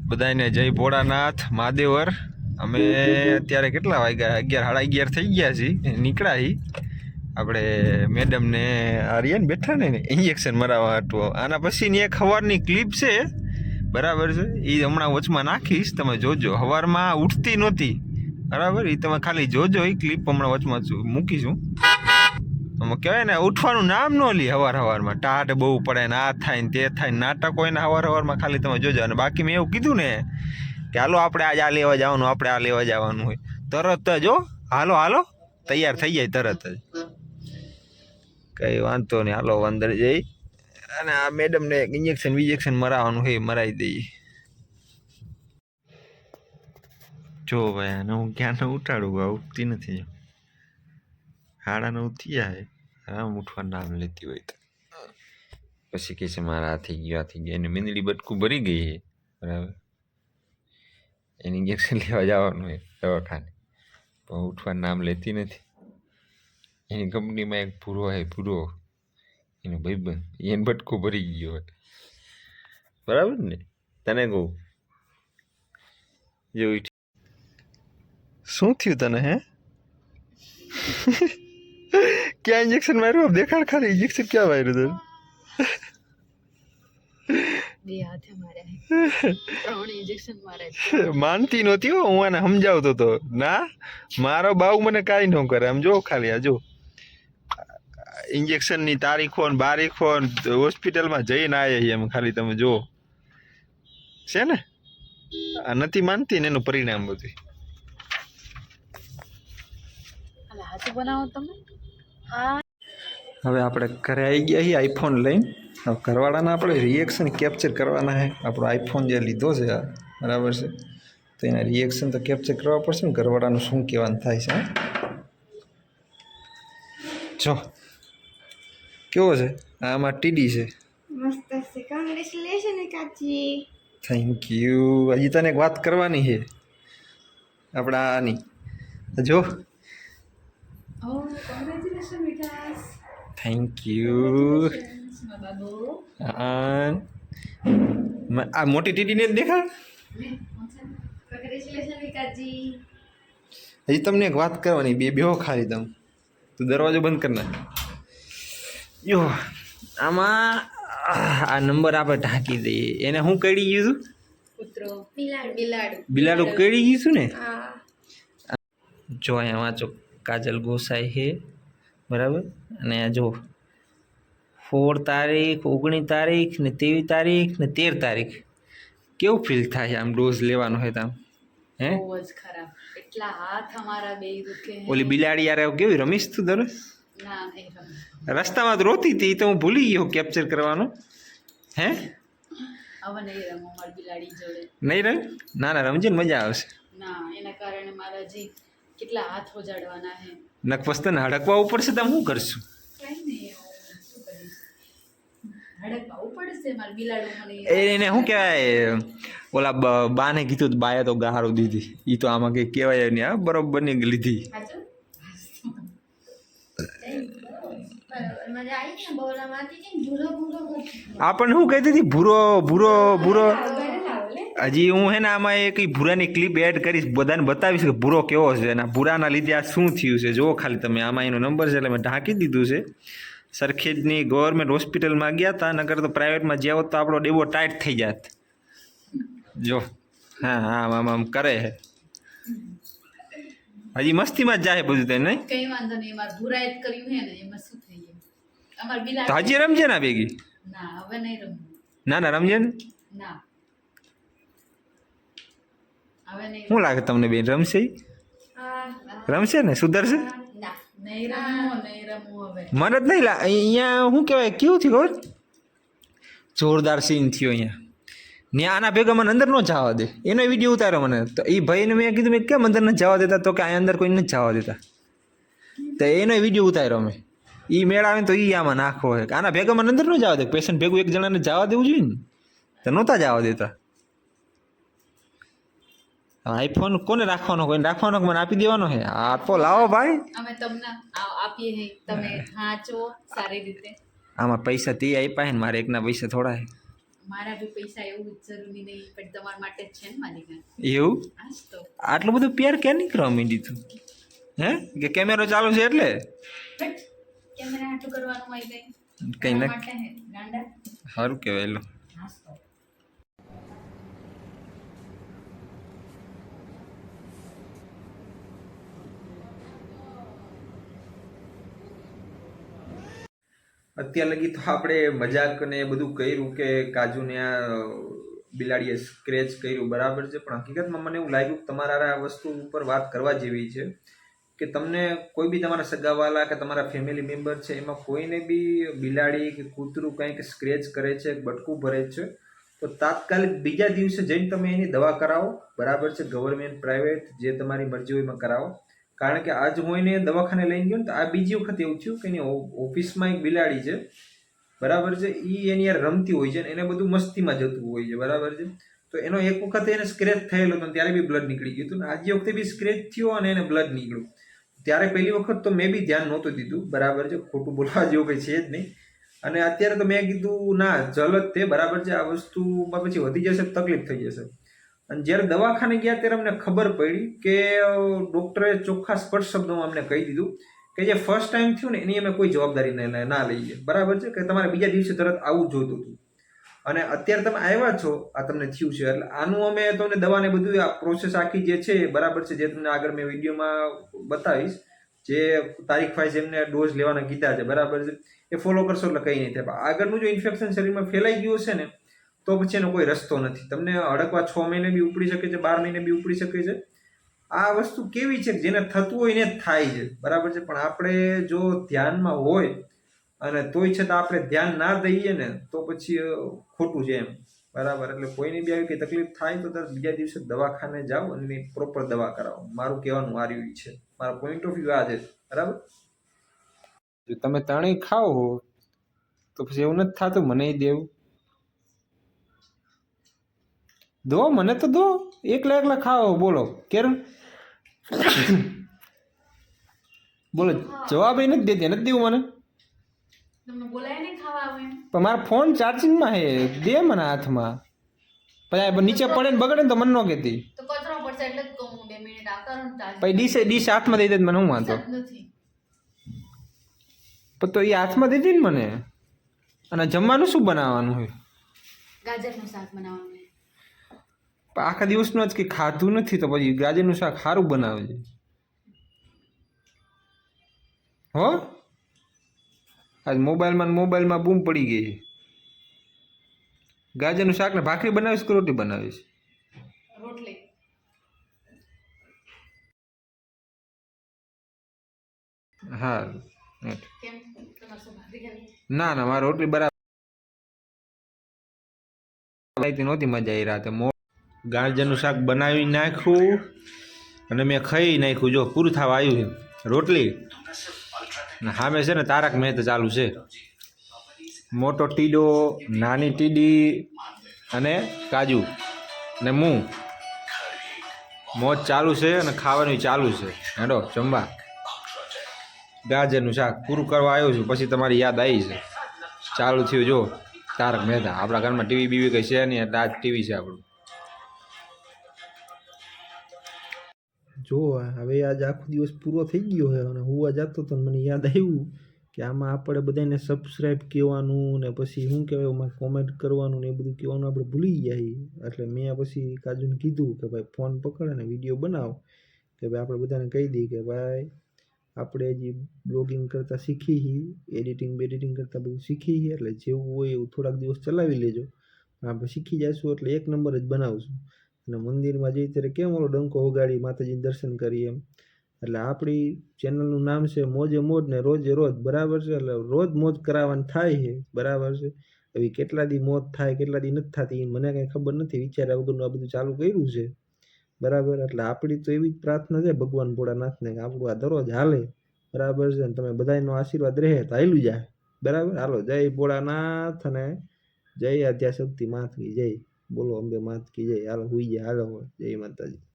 બધાને જય ભોળાનાથ મહાદેવર। અમે અત્યારે કેટલા વાગ્યા 11 સાડા 11 થઈ ગયા છીએ, નીકળ્યા છીએ આપણે મેડમને આર્યન બેઠા ને ઇન્જેક્શન મરાવવા હતું। આના પછીની એક સવારની ક્લિપ છે, બરાબર છે, એ હમણાં વચમાં નાખીશ, તમે જોજો। સવારમાં ઉઠતી નહોતી, બરાબર, એ તમે ખાલી જોજો, એ ક્લિપ હમણાં વચમાં મૂકીશું। કહેવાય ને ઉઠવાનું નામ ન લે સવારમાં, ટાટ બહુ પડે ને આ થાય ને તે થાય ને નાટક હોય ને સવારમાં ખાલી તમે જોજો। અને બાકી મેં એવું કીધું ને કે હાલો આપણે આજે આ લેવા જવાનું, આપણે આ લેવા જવાનું હોય, તરત જ હાલો હાલો તૈયાર થઈ જાય તરત જ, કંઈ વાંધો નહીં, હાલો અંદર જઈ અને આ મેડમને ઇન્જેક્શન વિજેક્શન મરાવવાનું હોય મરાવી દઈએ। જો ભાઈ આને હું ક્યાં ઉઠાડું, ઉઠતી નથી, 9:30 થયા, આમ ઉઠવાનું નામ લેતી હોય તો પછી કહે છે મારા આ થઈ ગયું એની મીંદડી બટકું ભરી ગઈ છે, બરાબર, એની ઇન્જેક્શન લેવા જવાનું હોય દવાખાને, પણ ઉઠવાનું નામ લેતી નથી। એની કંપનીમાં એક ભૂરો હોય, ભૂરો એનો ભાઈબંધ, એને બટકું ભરી ગયો હોય, બરાબર ને, તને કહું જેવું શું થયું તને? હે क्या इंजेक्शन मारू? अब देखा खाली इंजेक्शन क्या मारू तू? मानती नहोती हो, હું આને સમજાવતો તો ના મારો બાઉ મને કાંઈ ન કરે, આમ જો ખાલી આ જો ઇન્જેક્શન ની તારીખો ને બારીખો હોસ્પિટલમાં જઈને આવ્યા એમ, ખાલી તમે જો છે ને, આ નથી માનતી ને એનું પરિણામ બધું। હવે આપણે ઘરે આવી ગયા છીએ આઈફોન લઈને। હવે ઘરવાળાના આપણે રિએક્શન કેપ્ચર કરવાના છે, આપણો આઈફોન જે લીધો છે આ, બરાબર છે, તો એના રિએક્શન તો કેપ્ચર કરવા પડશે ને, ઘરવાળાનું શું કહેવાનું થાય છે। જો કેવો છે, આમાં ટીડી છે, મસ્ત છે, કોંગ્રેચ્યુલેશન કાચી, થેન્ક યુ। હજી તને એક વાત કરવાની છે આપણા આની, જો કોંગ્રેચ્યુલેશન વિકાસ, થેન્ક યુ। આ મોટી ટીડીને જ દેખાડ, કોંગ્રેચ્યુલેશન વિકાસજી। હજી તમને એક વાત કરવાની, બેહો ખાલી તમે, તું દરવાજો બંધ કરી નાખ। જો આમાં આ નંબર આપણે ઢાંકી દઈએ, એને હું કડી ગયું હતું, કૂતરો, બિલાડું બિલાડું કડી ગયું છું ને। હા, જો અહીંયા વાંચો, કાજલ ગોસાઈ છે, બરાબર, અને આ જો 4 તારીખ, 19 તારીખ ને 23 તારીખ ને 13 તારીખ, કેવું ફીલ થાય આમ ડોઝ લેવાનો હોય તો આમ? હે બહુ જ ખરાબ, એટલા હાથ અમારા બે દુખે। ઓલી બિલાડી યાર કેવી રમીશ તું દરરોજ? ના નહીં રમે, રસ્તામાં તો રોતી હતી, તો હું ભૂલી ગયો કેપ્ચર કરવાનું। હે હવે નહીં રમો મારી બિલાડી જોડે, નહીં રમ? ના ના રમજે ને, મજા આવશે। ના એના કારણે મારા હજી કેટલા હાથ ઉજાડવાના છે। નક પસ્તને હડકવા પડશે તો હું કરશું? કઈ નહીં, શું કરીશ, હડકવું પડશે મારી બિલાડું મને। એને શું કહેવાય, ઓલા બાને કીધું બાએ તો ગાહારો દીધી, એ તો આમાં કંઈ કહેવાય નહીં, હા બરોબર ની લીધી। સાચું? મજા આવી ને બોલામાંથી કે ભૂરો આપણને શું કહેતી હતી, ભૂરો ભૂરો ભૂરો? હજી હું હે ને આમાં એક ભૂરાની ક્લિપ એડ કરીશ, બધાને બતાવીશ કે ભૂરો કેવો છે, અને ભૂરાના લીધે આ શું થયું છે, જુઓ ખાલી તમે, આમાં એનો નંબર છે એટલે મેં ઢાંકી દીધું છે। સરખેજની ગવર્મેન્ટ હોસ્પિટલમાં ગયા હતા, નકર તો પ્રાઇવેટમાં જ્યાં હોત તો આપણો ડેબો ટાઈટ થઈ જાત। જો હા હા આમ આમ કરે છે, હજી મસ્તીમાં જ જાય બધું તેને, નહીં કઈ વાંધો નહીં, મારે ભૂરાએ જ કર્યું હે ને, એમાં શું થઈ ગયું, અમાર તો બિલાડી હજી રમજે ને ભેગી? ના હવે નહીં રમવું, ના ના રમજે ને, ના હવે નહીં, શું લાગે તમને બેન, રમશે ઈ? રમશે ને, સુધરશે? ના નહીં રમવું, નહીં રમવું હવે। મને જ નહીં અહીંયા શું કહેવાય, કેવું થયું ખબર, જોરદાર સીન થયો અહીંયા, ને આના ભેગા મને અંદર ન જવા દે, એનો વિડીયો ઉતાર્યો મને, તો એ ભાઈને મેં કીધું મેં કેમ અંદર નથી જવા દેતા, તો કે આ અંદર કોઈ નથી જવા દેતા, તો એનો વિડીયો ઉતાર્યો મેં, એ મેળ આવે ને તો એ આમાં નાખવો હોય, આના ભેગા મને અંદર ન જવા દે, પેશન્ટ ભેગું એક જણાને જવા દેવું જોઈએ ને, તો નહોતા જવા દેતા। આઈફોન કોને રાખવાનો, કોઈને રાખવાનો કે મને આપી દેવાનો છે? આપો, લાવો ભાઈ, અમે તમને આપીએ હે, તમે હાચો સારી રીતે। આમાં પૈસા તે આપ્યા છે ને, મારે એકના પૈસા થોડા છે। મારા બી પૈસા એવું જ જરૂરી નહીં પણ તમારા માટે જ છે ને મારી ઘર એવું આજ તો આટલું બધું પ્યાર ક્યાં નીકળવા માંડી તું હે કે કેમેરો ચાલુ છે એટલે બટ કેમેરા હાટું કરવાનું હોય કઈ કઈ તારા ન માટે હે ગાંડા સારું કહેવાય લો આજ તો અત્યાર લગી તો આપણે મજાક ને બધું કર્યું કે કાજુને આ બિલાડીએ સ્ક્રેચ કર્યું બરાબર છે પણ હકીકતમાં મને એવું લાગ્યું કે તમારા આ વસ્તુ ઉપર વાત કરવા જેવી છે કે તમને કોઈ બી તમારા સગાવાલા કે તમારા ફેમિલી મેમ્બર છે એમાં કોઈને બી બિલાડી કે કૂતરું કંઈક સ્ક્રેચ કરે છે બટકું ભરે છે તો તાત્કાલિક બીજા દિવસે જઈને તમે એની દવા કરાવો બરાબર છે ગવર્મેન્ટ પ્રાઇવેટ જે તમારી મરજી હોય એમાં કરાવો કારણ કે આજ હું એને દવાખાને લઈને ગયો ને તો આ બીજી વખત એવું થયું કે એની ઓફિસમાં એક બિલાડી છે બરાબર છે એ એની યાર રમતી હોય છે ને એને બધું મસ્તીમાં જતું હોય છે બરાબર છે તો એનો એક વખત એને સ્ક્રેચ થયેલો હતો ત્યારે બી બ્લડ નીકળી ગયું હતું ને આજે વખતે બી સ્ક્રેચ થયો અને એને બ્લડ નીકળ્યું ત્યારે પહેલી વખત તો મેં બી ધ્યાન નહોતું દીધું બરાબર છે ખોટું બોલવા જેવું કંઈ છે જ નહીં અને અત્યારે તો મેં કીધું ના જલ જ તે બરાબર છે આ વસ્તુમાં પછી વધી જશે તકલીફ થઈ જશે અને જ્યારે દવાખાને ગયા ત્યારે અમને ખબર પડી કે ડૉક્ટરે ચોખ્ખા સ્પષ્ટ શબ્દોમાં અમને કહી દીધું કે જે ફર્સ્ટ ટાઈમ થયું ને એની અમે કોઈ જવાબદારી ના લઈએ બરાબર છે કે તમારે બીજા દિવસે તરત આવું જોતું હતું અને અત્યારે તમે આવ્યા છો આ તમને થયું છે એટલે આનું અમે તમને દવાને બધું આ પ્રોસેસ આખી જે છે બરાબર છે જે તમને આગળ મેં વિડીયોમાં બતાવીશ જે તારીખ વાઇઝ એમને ડોઝ લેવાના કીધા છે બરાબર છે એ ફોલો કરશો એટલે કંઈ નહીં થાય આગળનું જો ઇન્ફેક્શન શરીરમાં ફેલાઈ ગયું હશે ને તો પછી એનો કોઈ રસ્તો નથી તમને હડકવા 6 મહિને બી ઉપડી શકે છે 12 મહિને બી ઉપડી શકે છે આ વસ્તુ કેવી છે કે જેને થતું હોય એને જ થાય છે બરાબર છે પણ આપણે જો ધ્યાનમાં હોય અને તોય છતાં આપણે ધ્યાન ના દઈએ ને તો પછી ખોટું છે એમ બરાબર એટલે કોઈને બી આવી કંઈ તકલીફ થાય તો તરત બીજા દિવસે દવાખાને જાઓ અને એની પ્રોપર દવા કરાવો મારું કહેવાનું આ રહ્યું છે મારા પોઈન્ટ ઓફ વ્યૂ આ છે બરાબર જો તમે તણી ખાઓ તો પછી એવું નથી થતું મને દેવું દો મને તો દો એકલા એકલા ખાઓ બોલો કેમ બોલો જવાબ એ નથી દેતી નથી દેવું મને તમને બોલાય ને ખાવા આવે એમ પણ મારા ફોન ચાર્જિંગમાં હે દે મને હાથમાં પછી નીચે પડે ને બગડે ને તો મને ન કહેતી તો કચરો પડશે એટલે જ કહું 2 મિનિટ આવતા રહો ને ચાર્જ પછી ડીશ હાથમાં દઈ દે મને હું વાંધો નથી પણ તો એ હાથમાં દઈ દે ને મને અને જમવાનું શું બનાવવાનું હોય ગાજરનું શાક બનાવવાનું પણ આખા દિવસનું જ કે ખાધું નથી તો પછી ગાજરનું શાક સારું બનાવજે હો આજ મોબાઈલમાં બૂમ પડી ગઈ છે ગાજરનું શાક ને ભાખરી બનાવીશ કે રોટી બનાવીશ રોટલી હા કેમ તમારે શું ભાખરી ખાવી ના ના મારે રોટલી બરાબર નહોતી મજા આવી રાતે ગાજરનું શાક બનાવી નાખ્યું અને મેં ખાઈ નાખ્યું જો પૂરું થવા આવ્યું છે રોટલી સામે છે ને તારક મહેતા ચાલુ છે મોટો ટીડો નાની ટીડી અને કાજુ ને મોજ ચાલુ છે અને ખાવાનું ચાલુ છે હેડો જમવા ગાજરનું શાક પૂરું કરવા આવ્યો છું પછી તમારી યાદ આવી છે ચાલુ થયું જો તારક મહેતા આપણા ઘરમાં ટીવી બીવી કંઈ છે નહીં એટલે આ ટીવી છે આપણું જો હવે આજ આખો દિવસ પૂરો થઈ ગયો છે અને હું આ જતો તો મને યાદ આવ્યું કે આમાં આપણે બધાને સબસ્ક્રાઈબ કહેવાનું ને પછી શું કહેવાય એમાં કોમેન્ટ કરવાનું ને એ બધું કહેવાનું આપણે ભૂલી જાય એટલે મેં પછી કાજુને કીધું કે ભાઈ ફોન પકડે ને વિડીયો બનાવો કે ભાઈ આપણે બધાને કહી દઈએ કે ભાઈ આપણે હજી બ્લોગિંગ કરતાં શીખી એડિટિંગ કરતાં બધું શીખી એટલે જેવું હોય એવું થોડાક દિવસ ચલાવી લેજો આપણે શીખી જઈશું એટલે એક નંબર જ બનાવશું અને મંદિરમાં જઈ ત્યારે કેમ ઓલો ડંકો વગાડી માતાજીને દર્શન કરીએ એમ એટલે આપણી ચેનલનું નામ છે મોજે મોજ ને રોજે રોજ બરાબર છે એટલે રોજ મોજ કરાવવાનું થાય છે બરાબર છે એવી કેટલા દી મોજ થાય કેટલા દી નથી થતી મને કંઈ ખબર નથી વિચાર્યા વગરનું આ બધું ચાલુ કર્યું છે બરાબર એટલે આપણી તો એવી જ પ્રાર્થના છે ભગવાન ભોળાનાથને કે આપણું આ દરરોજ હાલે બરાબર છે અને તમે બધાનો આશીર્વાદ રહે તો હાલ્યું જાય બરાબર હાલો જય ભોળાનાથ અને જય આદ્યાશક્તિ માત કી જય બોલો અંબે માત કી જય હાલો હુઈ જાય હાલો જય માતાજી